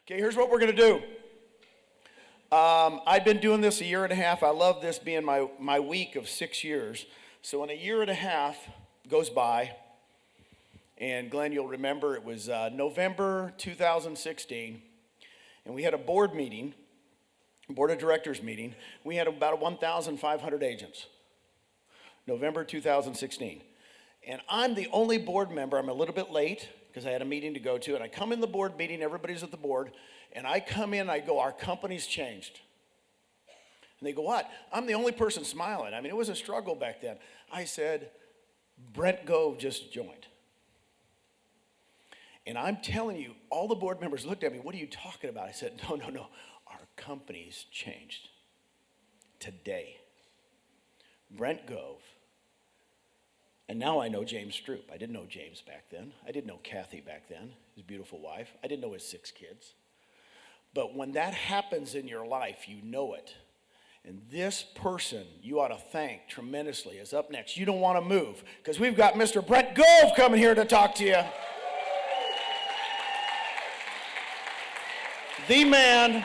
Okay, here's what we're going to do. I've been doing this a year and a half. I love this being my week of 6 years. So in a year and a half goes by, and Glenn, you'll remember it was November 2016, and we had a board of directors meeting. We had about 1,500 agents. November 2016. And I'm the only board member. I'm a little bit late because I had a meeting to go to, and I come in the board meeting, everybody's at the board, and I come in, I go, our company's changed. And they go, what? I'm the only person smiling. I mean, it was a struggle back then. I said, Brent Gove just joined. And I'm telling you, all the board members looked at me, what are you talking about? I said, no, our company's changed today. Brent Gove. And now I know James Stroop. I didn't know James back then. I didn't know Kathy back then, his beautiful wife. I didn't know his 6 kids. But when that happens in your life, you know it. And this person you ought to thank tremendously is up next. You don't want to move because we've got Mr. Brent Gove coming here to talk to you. The man.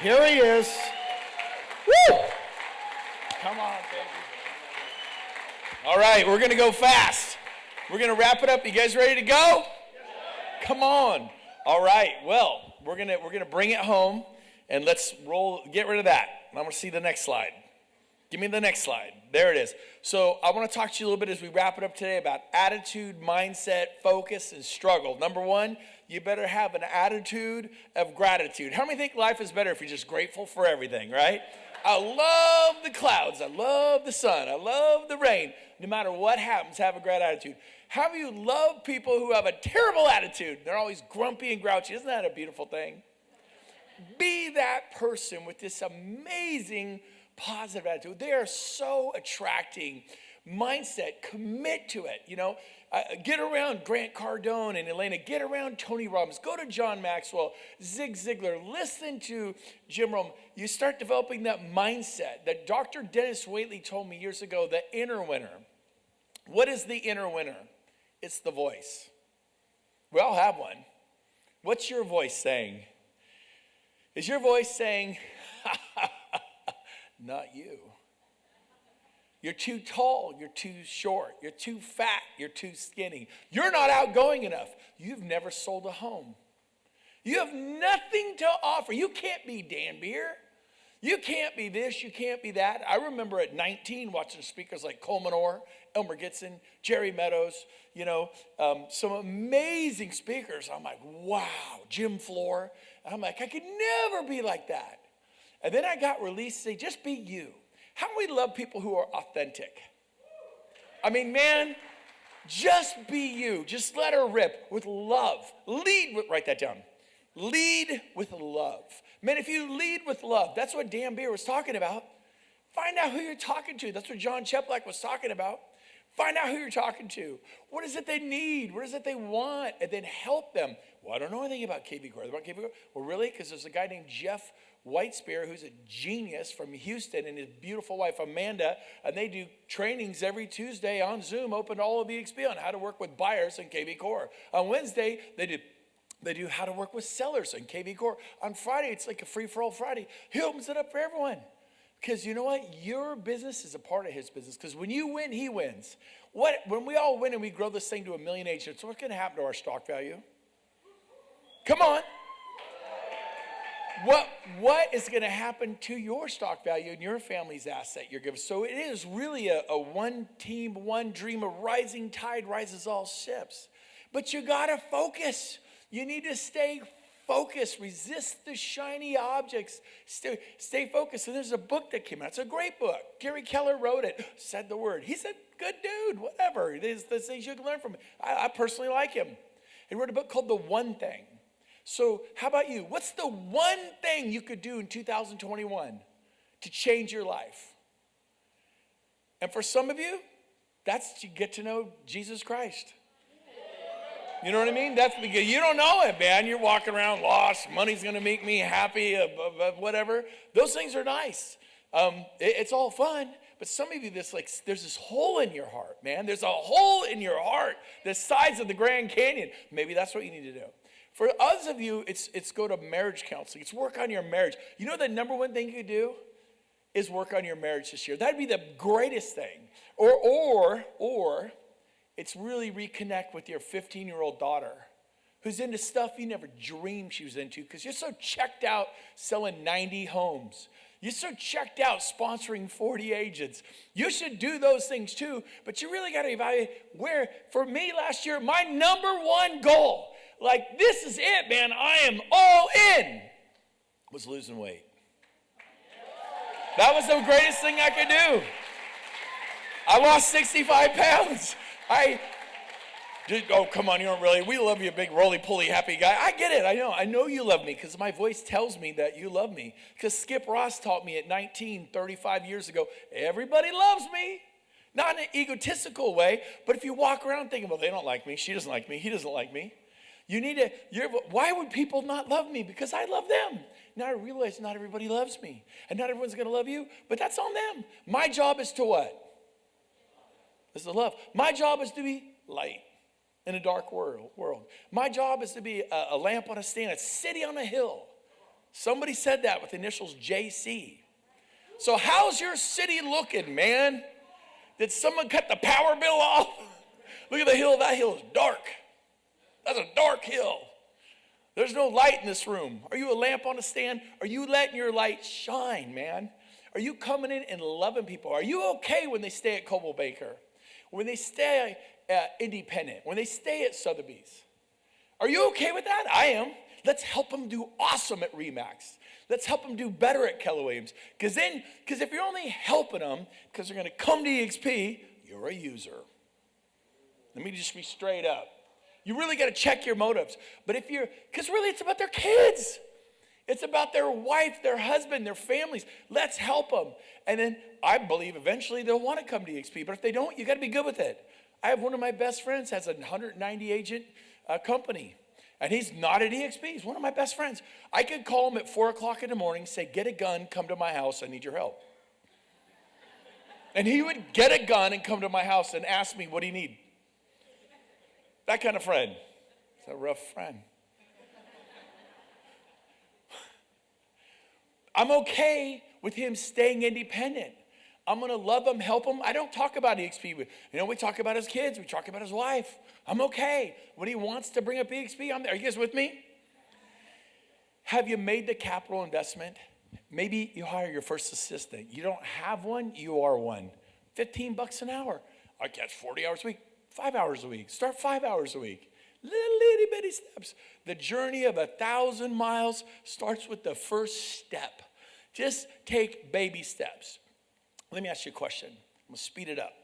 Here he is. Woo! Come on, baby. All right, we're going to go fast. We're going to wrap it up. You guys ready to go? Come on. All right. Well, we're going to bring it home, and let's roll. Get rid of that. I'm going to see the next slide. Give me the next slide. There it is. So I want to talk to you a little bit as we wrap it up today about attitude, mindset, focus, and struggle. Number 1, you better have an attitude of gratitude. How many think life is better if you're just grateful for everything, right? I love the clouds. I love the sun. I love the rain. No matter what happens, have a great attitude. How do you love people who have a terrible attitude? They're always grumpy and grouchy. Isn't that a beautiful thing? Be that person with this amazing positive attitude. They are so attracting. Mindset, commit to it. You know, get around Grant Cardone and Elena. Get around Tony Robbins. Go to John Maxwell, Zig Ziglar. Listen to Jim Rohn. You start developing that mindset that Dr. Dennis Waitley told me years ago, the inner winner. What is the inner winner? It's the voice. We all have one. What's your voice saying? Is your voice saying, not you? You're too tall, you're too short, you're too fat, you're too skinny. You're not outgoing enough. You've never sold a home. You have nothing to offer. You can't be Dan Beer. You can't be this, you can't be that. I remember at 19 watching speakers like Coleman Orr, Elmer Gitson, Jerry Meadows, some amazing speakers. I'm like, wow, Jim Floor. I'm like, I could never be like that. And then I got released to say, just be you. How do we love people who are authentic? I mean, man, just be you. Just let her rip with love. Write that down. Lead with love. Man, if you lead with love, that's what Dan Beer was talking about. Find out who you're talking to. That's what John Cheplack was talking about. Find out who you're talking to. What is it they need? What is it they want? And then help them. Well, I don't know anything about KB Core. About KB Core? Well, really? Because there's a guy named Jeff Whitespear, who's a genius from Houston, and his beautiful wife, Amanda, and they do trainings every Tuesday on Zoom, open to all of the XP on how to work with buyers in KB Core. On Wednesday, they do how to work with sellers in KB Core. On Friday, it's like a free-for-all Friday. He opens it up for everyone. Because you know what? Your business is a part of his business. Because when you win, he wins. When we all win and we grow this thing to 1 million agents, what's going to happen to our stock value? Come on. What is going to happen to your stock value and your family's asset you're giving? So it is really a one team, one dream. A rising tide rises all ships. But you got to focus. You need to stay focused. Resist the shiny objects. Stay focused. And there's a book that came out. It's a great book. Gary Keller wrote it. Said the word. He's a good dude. Whatever. There's things you can learn from him. I personally like him. He wrote a book called The One Thing. So how about you? What's the one thing you could do in 2021 to change your life? And for some of you, that's to get to know Jesus Christ. You know what I mean? That's because you don't know it, man. You're walking around lost. Money's going to make me happy, whatever. Those things are nice. It's all fun. But some of you, there's this hole in your heart, man. There's a hole in your heart the size of the Grand Canyon. Maybe that's what you need to do. For others of you, it's go to marriage counseling. It's work on your marriage. You know the number one thing you could do is work on your marriage this year. That'd be the greatest thing. Or it's really reconnect with your 15-year-old daughter who's into stuff you never dreamed she was into because you're so checked out selling 90 homes. You're so checked out sponsoring 40 agents. You should do those things too, but you really got to evaluate where. For me last year, my number one goal, like this is it, man, I am all in, was losing weight. That was the greatest thing I could do. I lost 65 pounds. Oh, come on, you don't really. We love you, big, roly-poly, happy guy. I get it. I know you love me because my voice tells me that you love me. Because Skip Ross taught me at 19, 35 years ago, everybody loves me. Not in an egotistical way, but if you walk around thinking, well, they don't like me, she doesn't like me, he doesn't like me. Why would people not love me? Because I love them. Now I realize not everybody loves me. And not everyone's going to love you, but that's on them. My job is to what? Is to love. My job is to be light in a dark world. My job is to be a lamp on a stand, a city on a hill. Somebody said that with initials JC. So how's your city looking, man? Did someone cut the power bill off? Look at the hill. That hill is dark. That's a dark hill. There's no light in this room. Are you a lamp on a stand? Are you letting your light shine, man? Are you coming in and loving people? Are you okay when they stay at Cabo Baker? When they stay Independent, when they stay at Sotheby's? Are you okay with that? I am. Let's help them do awesome at Remax. Let's help them do better at Keller Williams. Because if you're only helping them because they're going to come to EXP, you're a user. Let me just be straight up. You really got to check your motives. But because really it's about their kids. It's about their wife, their husband, their families. Let's help them. And then I believe eventually they'll want to come to EXP. But if they don't, you got to be good with it. I have one of my best friends has a 190 agent company. And he's not at EXP. He's one of my best friends. I could call him at 4 o'clock in the morning, say, get a gun, come to my house, I need your help. And he would get a gun and come to my house and ask me, what do you need? That kind of friend. It's a rough friend. I'm okay with him staying independent. I'm going to love him, help him. I don't talk about EXP. We talk about his kids. We talk about his wife. I'm okay. When he wants to bring up EXP, I'm there. Are you guys with me? Have you made the capital investment? Maybe you hire your first assistant. You don't have one, you are one. $15 an hour. I catch 40 hours a week, 5 hours a week. Start 5 hours a week. Little itty bitty steps. The journey of 1,000 miles starts with the first step. Just take baby steps. Let me ask you a question. I'm going to speed it up.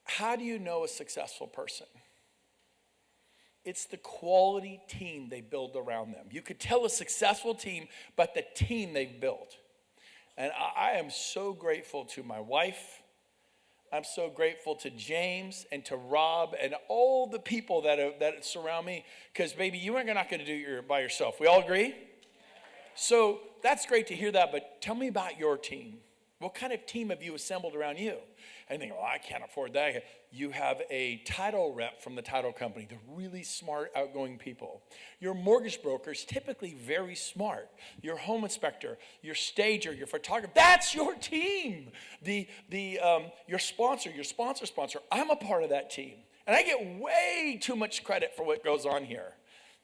How do you know a successful person? It's the quality team they build around them. You could tell a successful team, but the team they've built. And I am so grateful to my wife. I'm so grateful to James and to Rob and all the people that surround me. Because, baby, you are not going to do it by yourself. We all agree? So that's great to hear that, but tell me about your team. What kind of team have you assembled around you? And you think, I can't afford that. You have a title rep from the title company. They're really smart, outgoing people. Your mortgage broker is typically very smart. Your home inspector, your stager, your photographer, that's your team. Your sponsor, your sponsor. I'm a part of that team. And I get way too much credit for what goes on here.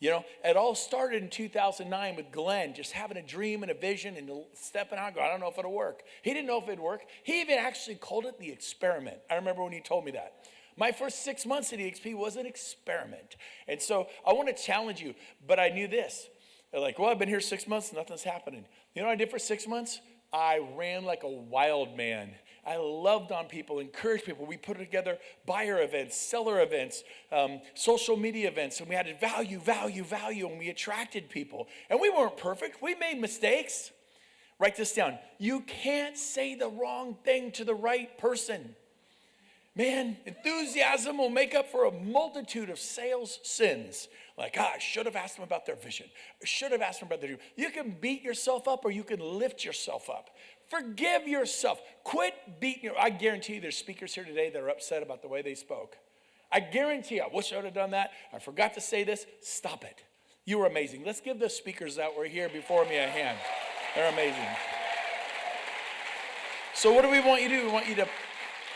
It all started in 2009 with Glenn just having a dream and a vision and stepping out and going, I don't know if it'll work. He didn't know if it'd work. He even actually called it the experiment. I remember when he told me that. My first 6 months at EXP was an experiment. And so I want to challenge you, but I knew this. They're like, well, I've been here 6 months, nothing's happening. You know what I did for 6 months? I ran like a wild man. I loved on people, encouraged people. We put together buyer events, seller events, social media events, and we added value, and we attracted people. And we weren't perfect. We made mistakes. Write this down. You can't say the wrong thing to the right person. Man, enthusiasm will make up for a multitude of sales sins. Like, I should have asked them about their vision. I should have asked them about their dream. You can beat yourself up or you can lift yourself up. Forgive yourself. Quit beating I guarantee you there's speakers here today that are upset about the way they spoke. I guarantee you, I wish I would have done that. I forgot to say this. Stop it. You were amazing. Let's give the speakers that were here before me a hand. They're amazing. So what do we want you to do?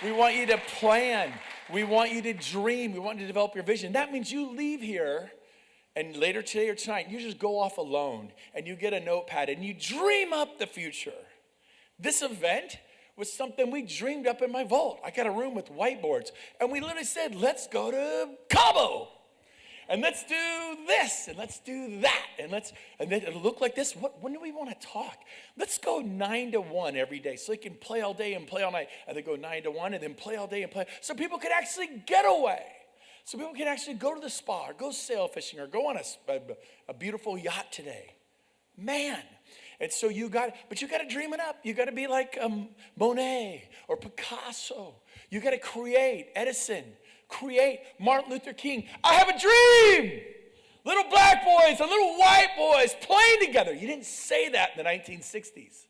We want you to plan. We want you to dream. We want you to develop your vision. That means you leave here, and later today or tonight, you just go off alone, and you get a notepad, and you dream up the future. This event was something we dreamed up in my vault. I got a room with whiteboards, and we literally said, let's go to Cabo, and let's do this, and let's do that, and then it'll look like this. When do we want to talk? Let's go 9 to 1 every day, so you can play all day and play all night, and then go 9 to 1, and then play all day and play, so people can actually get away. So people can actually go to the spa, or go sail fishing, or go on a beautiful yacht today. Man. And so you got to dream it up. You got to be like Monet or Picasso. You got to create. Edison, create. Martin Luther King. I have a dream. Little black boys and little white boys playing together. You didn't say that in the 1960s.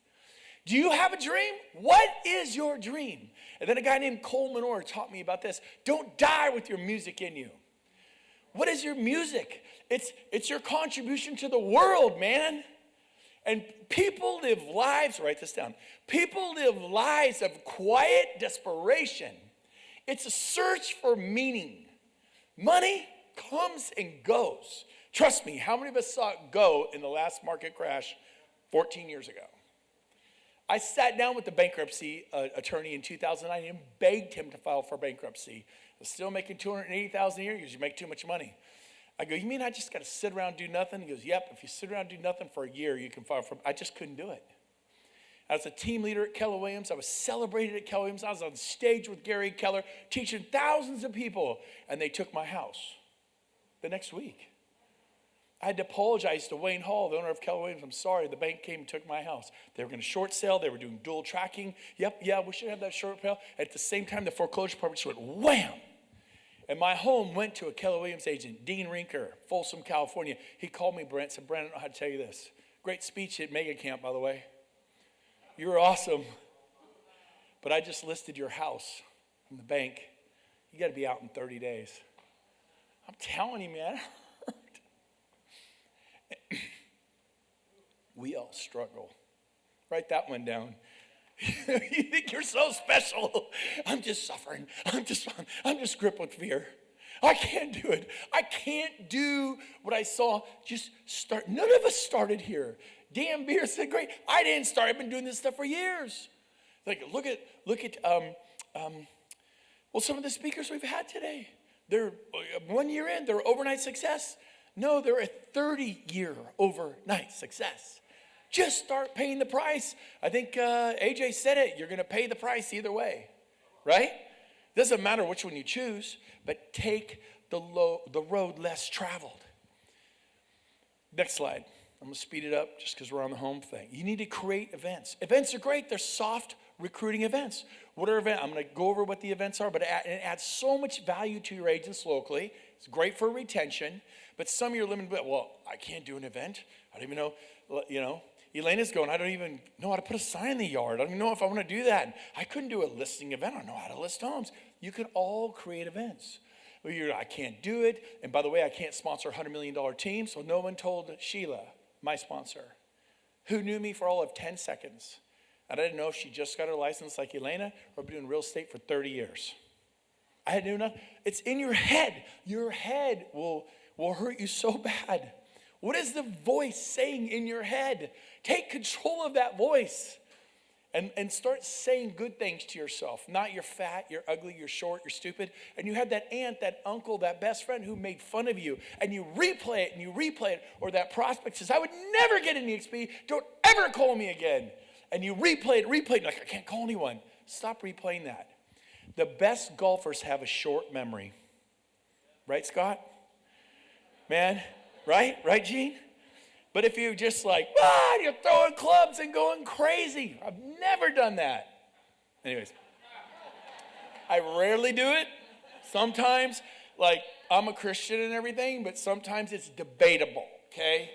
Do you have a dream? What is your dream? And then a guy named Cole Manor taught me about this. Don't die with your music in you. What is your music? It's your contribution to the world, man. And people live lives, write this down. People live lives of quiet desperation. It's a search for meaning. Money comes and goes. Trust me, how many of us saw it go in the last market crash 14 years ago? I sat down with the bankruptcy attorney in 2009 and begged him to file for bankruptcy. I was still making $280,000 a year because you make too much money. I go, you mean I just got to sit around and do nothing? He goes, yep, if you sit around and do nothing for a year, you can file for. I just couldn't do it. I was a team leader at Keller Williams. I was celebrated at Keller Williams. I was on stage with Gary Keller, teaching thousands of people, and they took my house the next week. I had to apologize to Wayne Hall, the owner of Keller Williams. I'm sorry, the bank came and took my house. They were going to short sale. They were doing dual tracking. Yep, yeah, we should have that short sale. At the same time, the foreclosure department just went wham. And my home went to a Keller Williams agent, Dean Rinker, Folsom, California. He called me, Brent, said, Brent, I don't know how to tell you this. Great speech at Mega Camp, by the way. You were awesome. But I just listed your house from the bank. You got to be out in 30 days. I'm telling you, man. We all struggle. Write that one down. You think you're so special. I'm just suffering. I'm just gripped with fear. I can't do it. I can't do what I saw. Just start. None of us started here. Dan Beer said, great. I didn't start. I've been doing this stuff for years. Like, look at some of the speakers we've had today. They're 1 year in, they're overnight success. No, they're a 30-year overnight success. Just start paying the price. I think AJ said it. You're going to pay the price either way, right? Doesn't matter which one you choose, but take the road less traveled. Next slide. I'm going to speed it up just because we're on the home thing. You need to create events. Events are great. They're soft recruiting events. What are events? I'm going to go over what the events are, but it adds so much value to your agents locally. It's great for retention, but some of your limited, well, I can't do an event. I don't even know, Elena's going, I don't even know how to put a sign in the yard. I don't even know if I want to do that. I couldn't do a listing event. I don't know how to list homes. You can all create events. I can't do it. And by the way, I can't sponsor a $100 million team. So no one told Sheila, my sponsor, who knew me for all of 10 seconds. And I didn't know if she just got her license like Elena or been doing real estate for 30 years. I had to do nothing. It's in your head. Your head will hurt you so bad. What is the voice saying in your head? Take control of that voice and start saying good things to yourself. Not you're fat, you're ugly, you're short, you're stupid. And you had that aunt, that uncle, that best friend who made fun of you. And you replay it. Or that prospect says, I would never get an EXP. Don't ever call me again. And you replay it. Like, I can't call anyone. Stop replaying that. The best golfers have a short memory. Right, Scott? Man, right? Right, Gene? But if you just you're throwing clubs and going crazy. I've never done that. Anyways, I rarely do it. Sometimes, I'm a Christian and everything, but sometimes it's debatable, okay?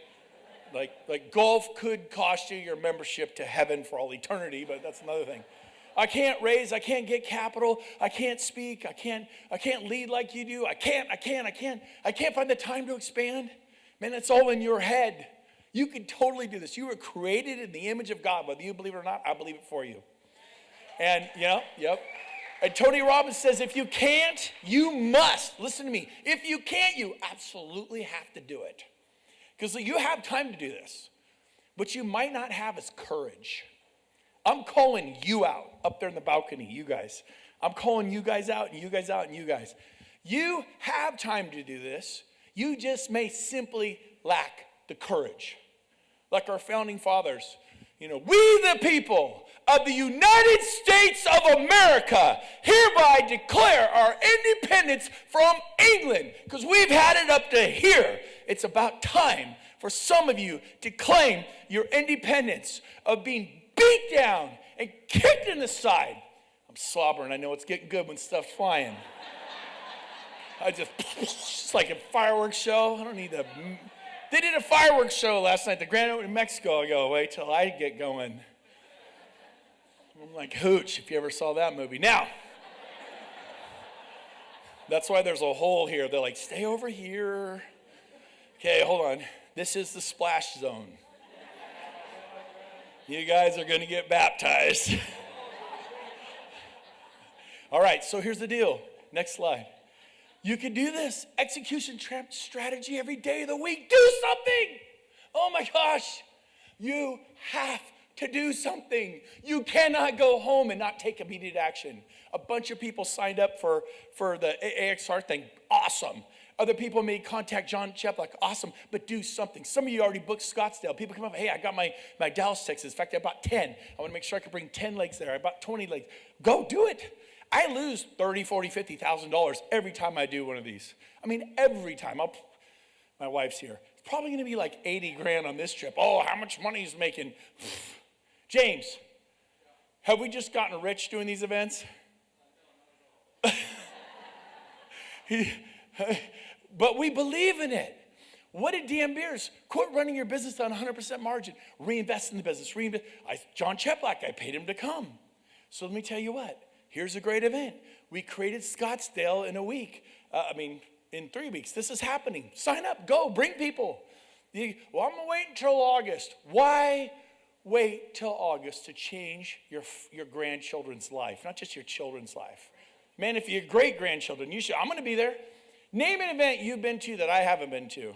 Like golf could cost you your membership to heaven for all eternity, but that's another thing. I can't raise, I can't get capital, I can't speak, I can't lead like you do, I can't find the time to expand. Man, it's all in your head. You can totally do this. You were created in the image of God. Whether you believe it or not, I believe it for you. And, yep. And Tony Robbins says, if you can't, you must. Listen to me. If you can't, you absolutely have to do it. Because you have time to do this. What you might not have is courage. I'm calling you out up there in the balcony, you guys. I'm calling you guys out and you guys out and you guys. You have time to do this. You just may simply lack the courage. Like our founding fathers, we the people of the United States of America hereby declare our independence from England, because we've had it up to here. It's about time for some of you to claim your independence of being beat down and kicked in the side. I'm slobbering. I know it's getting good when stuff's flying. It's like a fireworks show. I don't need to. They did a fireworks show last night, the Grand Opening in Mexico. I go, wait till I get going. I'm like Hooch, if you ever saw that movie. Now, that's why there's a hole here. They're like, stay over here. Okay, hold on. This is the splash zone. You guys are going to get baptized. All right, so here's the deal. Next slide. You can do this execution strategy every day of the week. Do something. Oh my gosh. You have to do something. You cannot go home and not take immediate action. A bunch of people signed up for the AXR thing. Awesome. Other people may contact John Cheplack. Awesome. But do something. Some of you already booked Scottsdale. People come up, hey, I got my Dallas, Texas. In fact, I bought 10. I want to make sure I can bring 10 legs there. I bought 20 legs. Go do it. I lose $30,000, $40,000, $50,000 every time I do one of these. I mean, every time. My wife's here. It's probably going to be like 80 grand on this trip. Oh, how much money is making? James, have we just gotten rich doing these events? But we believe in it. What did Dan Beers? Quit running your business on 100% margin. Reinvest in the business. John Cheplack, I paid him to come. So let me tell you what. Here's a great event. We created Scottsdale in a week. In 3 weeks. This is happening. Sign up. Go. Bring people. Well, I'm going to wait until August. Why wait till August to change your grandchildren's life? Not just your children's life. Man, if you're great-grandchildren, you should. I'm going to be there. Name an event you've been to that I haven't been to.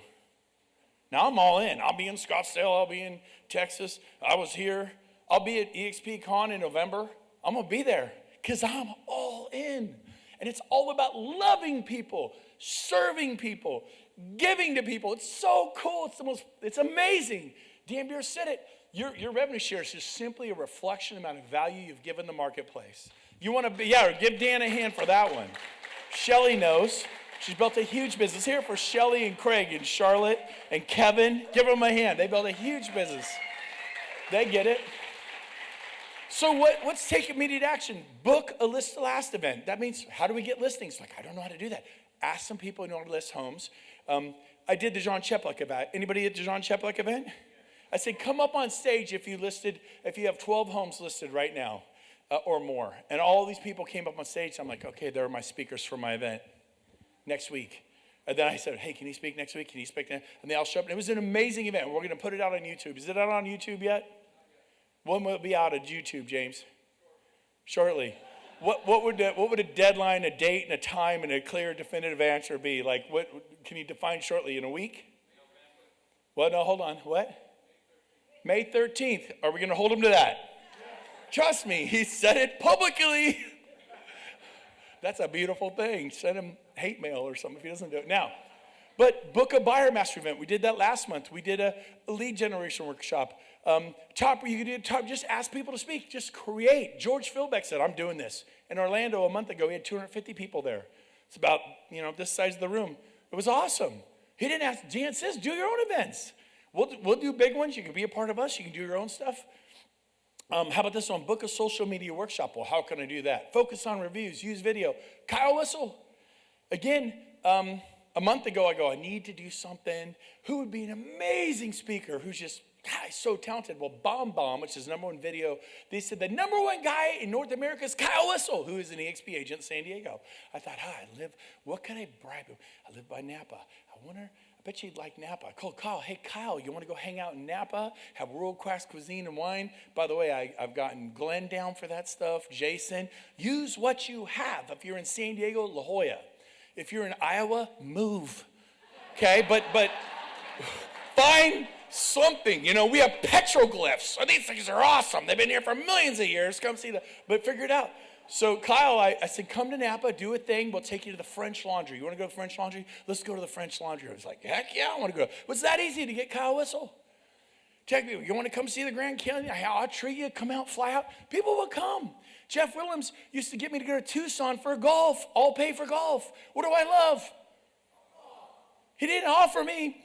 Now I'm all in. I'll be in Scottsdale. I'll be in Texas. I was here. I'll be at EXP Con in November. I'm going to be there. Because I'm all in. And it's all about loving people, serving people, giving to people. It's so cool. It's amazing. Dan Beer said it. Your revenue share is just simply a reflection of the amount of value you've given the marketplace. You want to give Dan a hand for that one. Shelly knows. She's built a huge business. Here for Shelly and Craig and Charlotte and Kevin. Give them a hand. They built a huge business. They get it. So what's take immediate action? Book a list last event. That means, how do we get listings? Like, I don't know how to do that. Ask some people who know how to list homes. I did the John Cheplack event. Anybody at the John Cheplack event? I said, come up on stage if you have 12 homes listed right now or more. And all these people came up on stage. I'm like, okay, they're my speakers for my event next week. And then I said, hey, can you speak next week? Can you speak next? And they all showed up. And it was an amazing event. We're going to put it out on YouTube. Is it out on YouTube yet? When will it be out on YouTube, James? Shortly. What would a deadline, a date, and a time, and a clear, definitive answer be? Like, what can you define shortly? In a week? Well, no, hold on. What? May 13th. Are we going to hold him to that? Trust me, he said it publicly. That's a beautiful thing. Send him hate mail or something if he doesn't do it. Now, but book a buyer master event. We did that last month. We did a lead generation workshop. Just ask people to speak. Just create. George Philbeck said, I'm doing this. In Orlando a month ago, we had 250 people there. It's about, this size of the room. It was awesome. He didn't ask. Jan says, do your own events. We'll do big ones. You can be a part of us. You can do your own stuff. How about this one? Book a social media workshop. Well, how can I do that? Focus on reviews. Use video. Kyle Whistle. Again, a month ago, I need to do something. Who would be an amazing speaker who's just God, he's so talented. Well, Bomb Bomb, which is the number one video, they said the number one guy in North America is Kyle Whissel, who is an EXP agent in San Diego. I thought, what can I bribe him? I live by Napa. I bet you'd like Napa. I called Kyle. Hey, Kyle, you want to go hang out in Napa, have world-class cuisine and wine? By the way, I've gotten Glenn down for that stuff, Jason. Use what you have. If you're in San Diego, La Jolla. If you're in Iowa, move. Okay, but find something. We have petroglyphs. Oh, these things are awesome. They've been here for millions of years. Come see them. But figure it out. So Kyle, I said, come to Napa, do a thing. We'll take you to the French Laundry. You want to go to the French Laundry? Let's go to the French Laundry. I was like, heck yeah, I want to go. Was that easy to get Kyle Whissel? Check me. You want to come see the Grand Canyon? I'll treat you. Come out, fly out. People will come. Jeff Willems used to get me to go to Tucson for golf. All pay for golf. What do I love? He didn't offer me,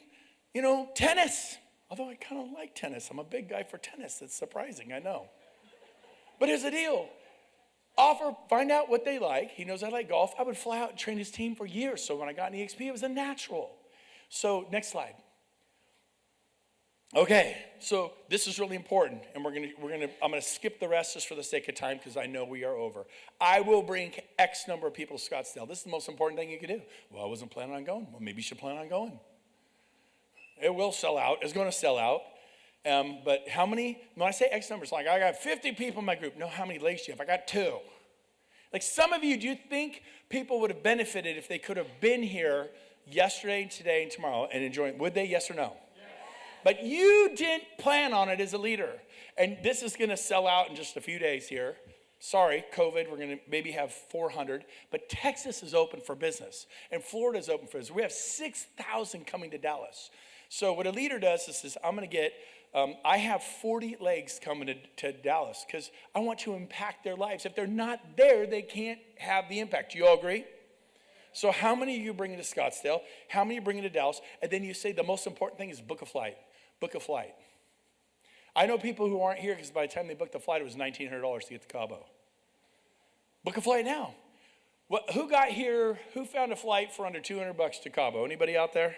tennis. Although I kind of like tennis. I'm a big guy for tennis. It's surprising, I know. But here's the deal. Find out what they like. He knows I like golf. I would fly out and train his team for years. So when I got in EXP, it was a natural. So next slide. Okay, so this is really important, and I'm gonna skip the rest just for the sake of time because I know we are over. I will bring X number of people to Scottsdale. This is the most important thing you can do. Well, I wasn't planning on going. Well, maybe you should plan on going. It will sell out. It's going to sell out. But how many? When I say X numbers, like I got 50 people in my group. No, how many legs do you have? I got 2. Like some of you, do you think people would have benefited if they could have been here yesterday, today, and tomorrow and enjoying? Would they? Yes or no? But you didn't plan on it as a leader. And this is going to sell out in just a few days here. Sorry, COVID, we're going to maybe have 400. But Texas is open for business. And Florida is open for business. We have 6,000 coming to Dallas. So what a leader does is says, I'm going to get, I have 40 legs coming to Dallas because I want to impact their lives. If they're not there, they can't have the impact. Do you all agree? So how many of you bring to Scottsdale? How many are bringing to Dallas? And then you say the most important thing is book a flight. Book a flight. I know people who aren't here because by the time they booked the flight, it was $1,900 to get to Cabo. Book a flight now. Who got here? Who found a flight for under $200 to Cabo? Anybody out there?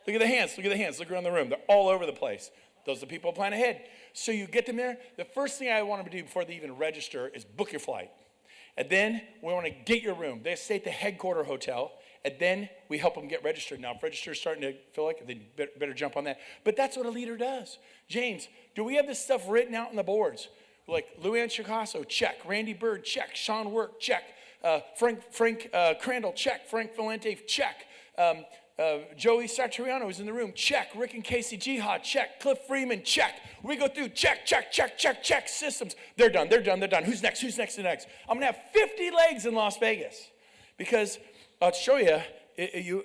Look at the hands. Look at the hands. Look around the room. They're all over the place. Those are the people who plan ahead. So you get them there. The first thing I want them to do before they even register is book your flight. And then we want to get your room. They stay at the headquarter hotel. And then we help them get registered. Now, if register is starting to feel like it, they better jump on that. But that's what a leader does. James, do we have this stuff written out on the boards? Like Luann Chicasso, check. Randy Bird, check. Sean Work, check. Frank Crandall, check. Frank Valente, check. Joey Satriano is in the room, check. Rick and Casey Jihad, check. Cliff Freeman, check. We go through, check. Systems. They're done. Who's next? I'm going to have 50 legs in Las Vegas because I'll show you, you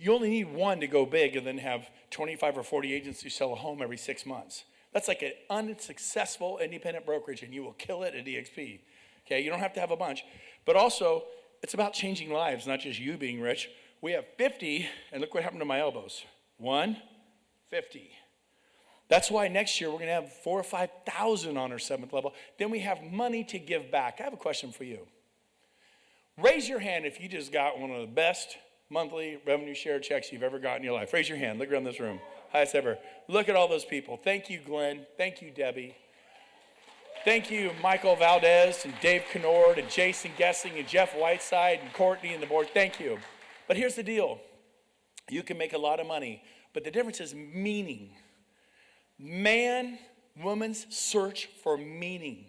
only need one to go big and then have 25 or 40 agents who sell a home every 6 months. That's like an unsuccessful independent brokerage, and you will kill it at EXP. Okay, you don't have to have a bunch. But also, it's about changing lives, not just you being rich. We have 50, and look what happened to my elbows. 50. That's why next year we're going to have 4,000 or 5,000 on our 7th level. Then we have money to give back. I have a question for you. Raise your hand if you just got one of the best monthly revenue share checks you've ever got in your life. Raise your hand. Look around this room. Highest ever. Look at all those people. Thank you, Glenn. Thank you, Debbie. Thank you, Michael Valdez and Dave Kennord and Jason Gessing and Jeff Whiteside and Courtney and the board. Thank you. But here's the deal. You can make a lot of money, but the difference is meaning. Man, woman's search for meaning.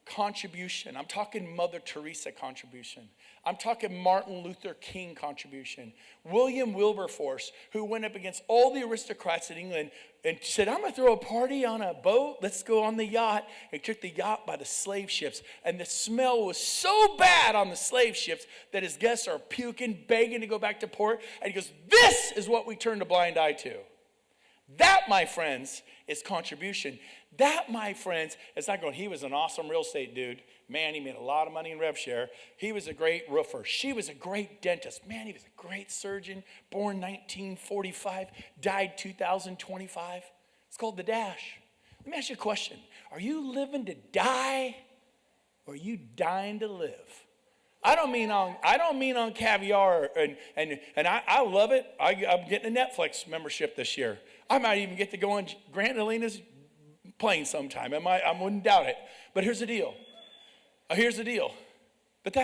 Contribution. I'm talking Mother Teresa contribution. I'm talking Martin Luther King contribution. William Wilberforce, who went up against all the aristocrats in England and said, I'm going to throw a party on a boat. Let's go on the yacht. And took the yacht by the slave ships. And the smell was so bad on the slave ships that his guests are puking, begging to go back to port. And he goes, this is what we turn a blind eye to. That, my friends, is contribution. That, my friends, is not going, he was an awesome real estate dude. Man, he made a lot of money in rev share. He was a great roofer. She was a great dentist. Man, he was a great surgeon. Born 1945, died 2025. It's called the dash. Let me ask you a question. Are you living to die or are you dying to live? I don't mean on caviar and I love it. I'm getting a Netflix membership this year. I might even get to go on Grant and Alina's plane sometime. I wouldn't doubt it. But here's the deal. But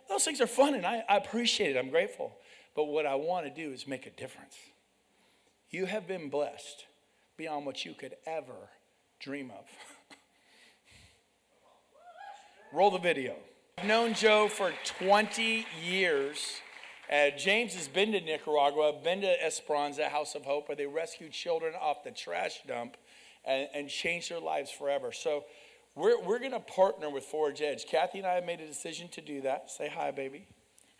those things are fun, and I appreciate it. I'm grateful. But what I want to do is make a difference. You have been blessed beyond what you could ever dream of. Roll the video. I've known Joe for 20 years. James has been to Nicaragua, been to Esperanza, House of Hope, where they rescue children off the trash dump and change their lives forever. So we're going to partner with Forge Edge. Kathy and I have made a decision to do that. Say hi, baby.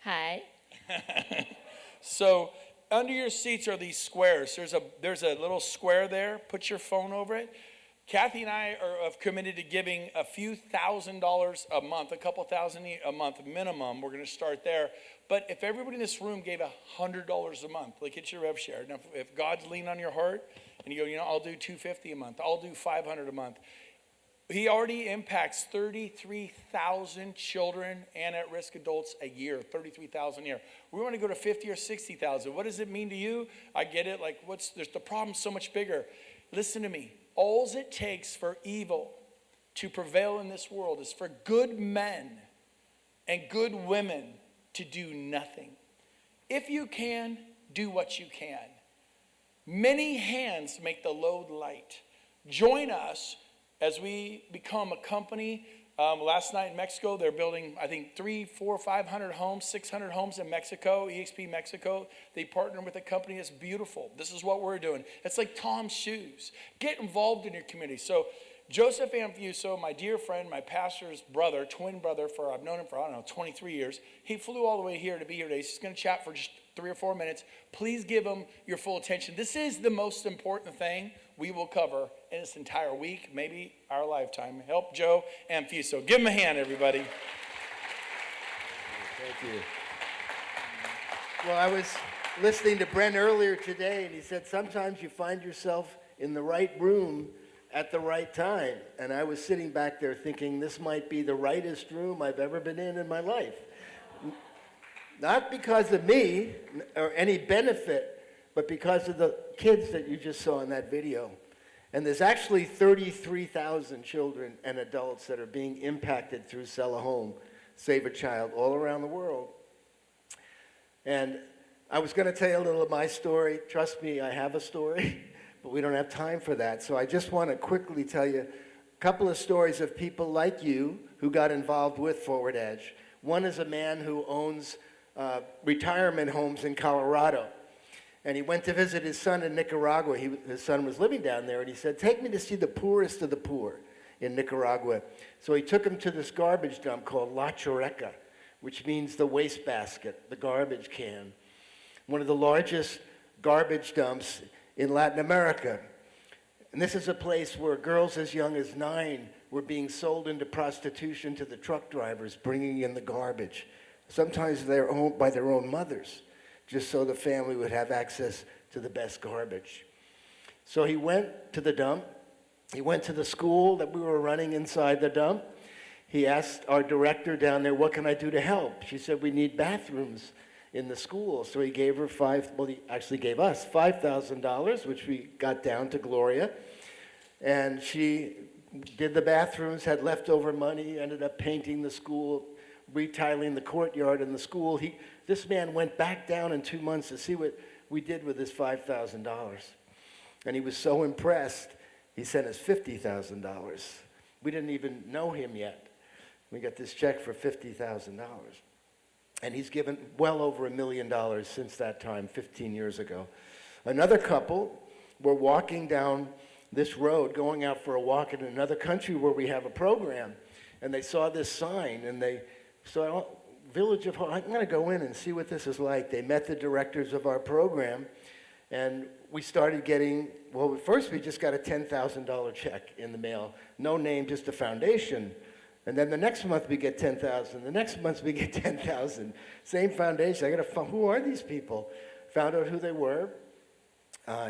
Hi. So under your seats are these squares. There's a little square there. Put your phone over it. Kathy and I have committed to giving a few $1,000s a month, a couple thousand a month minimum. We're going to start there. But if everybody in this room gave $100 a month, like it's your rev share. Now, if God's leaning on your heart and you go, I'll do $250 a month, I'll do $500 a month. He already impacts 33,000 children and at-risk adults a year, 33,000 a year. We want to go to 50 or 60,000. What does it mean to you? I get it. Like, there's the problem so much bigger. Listen to me. All it takes for evil to prevail in this world is for good men and good women to do nothing. If you can, do what you can. Many hands make the load light. Join us as we become a company. Last night in Mexico, they're building, I think, 300, 400, 500 homes, 600 homes in Mexico, EXP Mexico. They partner with a company that's beautiful. This is what we're doing. It's like Tom's Shoes. Get involved in your community. So Joseph Amfuso, my dear friend, my pastor's brother, twin brother, I've known him for, 23 years. He flew all the way here to be here today. He's just going to chat for just 3 or 4 minutes. Please give him your full attention. This is the most important thing we will cover in this entire week, maybe our lifetime. Help Joe Amfuso. Give him a hand, everybody. Thank you. Well, I was listening to Brent earlier today, and he said sometimes you find yourself in the right room at the right time. And I was sitting back there thinking this might be the rightest room I've ever been in my life. Not because of me or any benefit, but because of the kids that you just saw in that video. And there's actually 33,000 children and adults that are being impacted through Sell a Home, Save a Child, all around the world. And I was going to tell you a little of my story. Trust me, I have a story, but we don't have time for that. So I just want to quickly tell you a couple of stories of people like you who got involved with Forward Edge. One is a man who owns retirement homes in Colorado. And he went to visit his son in Nicaragua. His son was living down there, and he said, take me to see the poorest of the poor in Nicaragua. So he took him to this garbage dump called La Choreca, which means the wastebasket, the garbage can. One of the largest garbage dumps in Latin America. And this is a place where girls as young as 9 were being sold into prostitution to the truck drivers, bringing in the garbage. Sometimes by their own mothers, just so the family would have access to the best garbage. So he went to the dump. He went to the school that we were running inside the dump. He asked our director down there, what can I do to help? She said, we need bathrooms in the school. So he gave her he actually gave us $5,000, which we got down to Gloria. And she did the bathrooms, had leftover money, ended up painting the school, retiling the courtyard in the school. This man went back down in 2 months to see what we did with his $5,000. And he was so impressed, he sent us $50,000. We didn't even know him yet. We got this check for $50,000. And he's given well over $1 million since that time, 15 years ago. Another couple were walking down this road, going out for a walk in another country where we have a program. And they saw this sign, and they saw, Village of Hope, I'm going to go in and see what this is like. They met the directors of our program, and we started getting, well, first we just got a $10,000 check in the mail. No name, just a foundation. And then the next month we get $10,000. The next month we get $10,000. Same foundation. I got to find, who are these people? Found out who they were.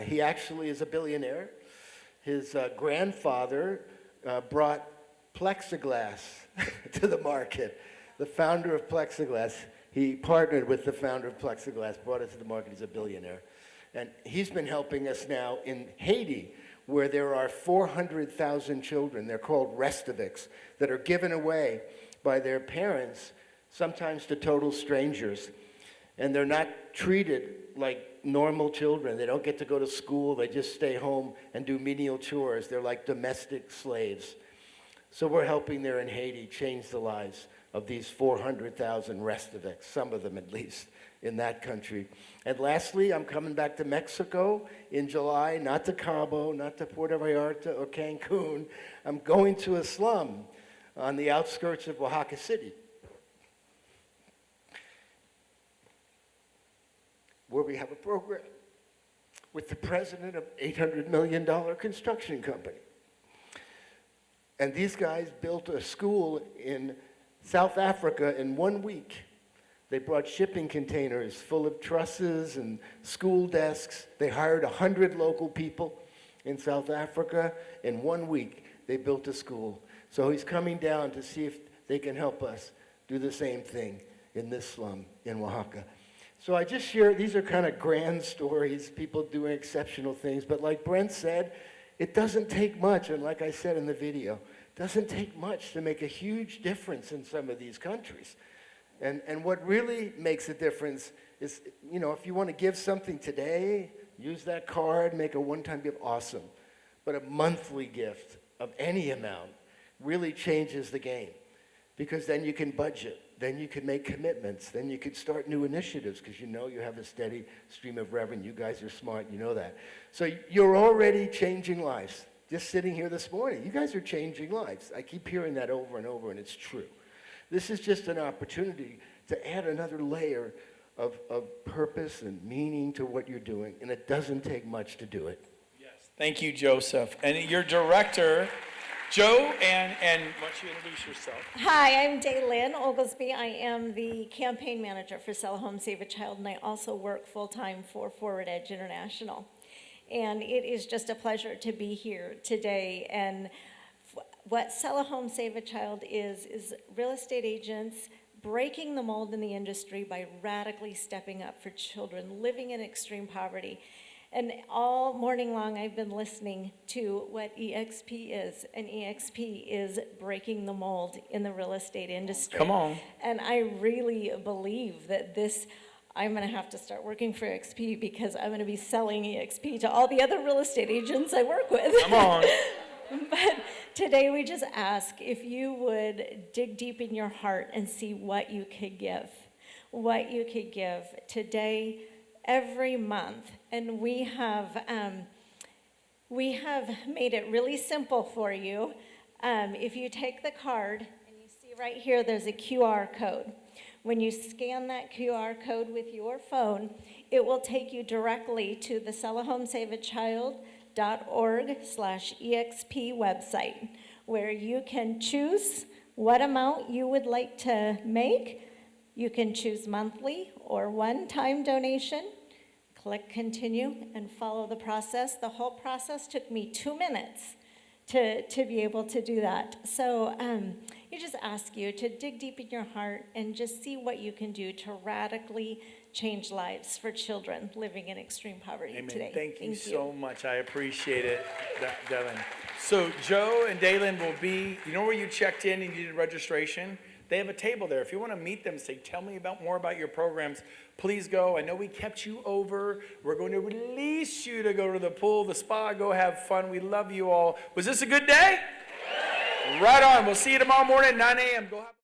He actually is a billionaire. His grandfather brought plexiglass to the market. the founder of Plexiglass. He partnered with the founder of Plexiglass, brought it to the market. He's a billionaire. And he's been helping us now in Haiti, where there are 400,000 children, they're called Restovics, that are given away by their parents, sometimes to total strangers. And they're not treated like normal children. They don't get to go to school. They just stay home and do menial chores. They're like domestic slaves. So we're helping there in Haiti change the lives of these 400,000 Restovics, some of them at least, in that country. And lastly, I'm coming back to Mexico in July, not to Cabo, not to Puerto Vallarta or Cancun. I'm going to a slum on the outskirts of Oaxaca City, where we have a program with the president of an $800 million construction company. And these guys built a school in South Africa in 1 week. They brought shipping containers full of trusses and school desks. They hired 100 local people in South Africa. In 1 week, they built a school. So he's coming down to see if they can help us do the same thing in this slum in Oaxaca. So I just share, these are kind of grand stories, people doing exceptional things, but like Brent said, it doesn't take much, and like I said in the video, it doesn't take much to make a huge difference in some of these countries. And what really makes a difference is, you know, if you want to give something today, use that card, make a one-time gift, awesome. But a monthly gift of any amount really changes the game, because then you can budget. Then you can make commitments. Then you could start new initiatives because you know you have a steady stream of revenue. You guys are smart, you know that. So you're already changing lives. Just sitting here this morning, you guys are changing lives. I keep hearing that over and over, and it's true. This is just an opportunity to add another layer of purpose and meaning to what you're doing, and it doesn't take much to do it. Yes. Thank you, Joseph. And your director, Joe, and why don't you introduce yourself? Hi, I'm Daylin Oglesby. I am the campaign manager for Sell a Home, Save a Child, and I also work full-time for Forward Edge International. And it is just a pleasure to be here today. And what Sell a Home, Save a Child is real estate agents breaking the mold in the industry by radically stepping up for children living in extreme poverty. And all morning long, I've been listening to what EXP is, and EXP is breaking the mold in the real estate industry. Come on. And I really believe that I'm gonna have to start working for EXP because I'm gonna be selling EXP to all the other real estate agents I work with. Come on. But today we just ask if you would dig deep in your heart and see what you could give. What you could give today, every month. And we have made it really simple for you. If you take the card, and you see right here, there's a QR code. When you scan that QR code with your phone, it will take you directly to the sellahomesaveachild.org/EXP website, where you can choose what amount you would like to make. You can choose monthly or one-time donation. Click continue and follow the process. The whole process took me 2 minutes to be able to do that. So you just ask you to dig deep in your heart and just see what you can do to radically change lives for children living in extreme poverty Amen. today. Thank you so much. I appreciate it, Dylan. So Joe and Daylin will be, you know where you checked in and you did registration? They have a table there. If you want to meet them, say, tell me more about your programs, please go. I know we kept you over. We're going to release you to go to the pool, the spa, go have fun. We love you all. Was this a good day? Right on. We'll see you tomorrow morning at 9 a.m. Go have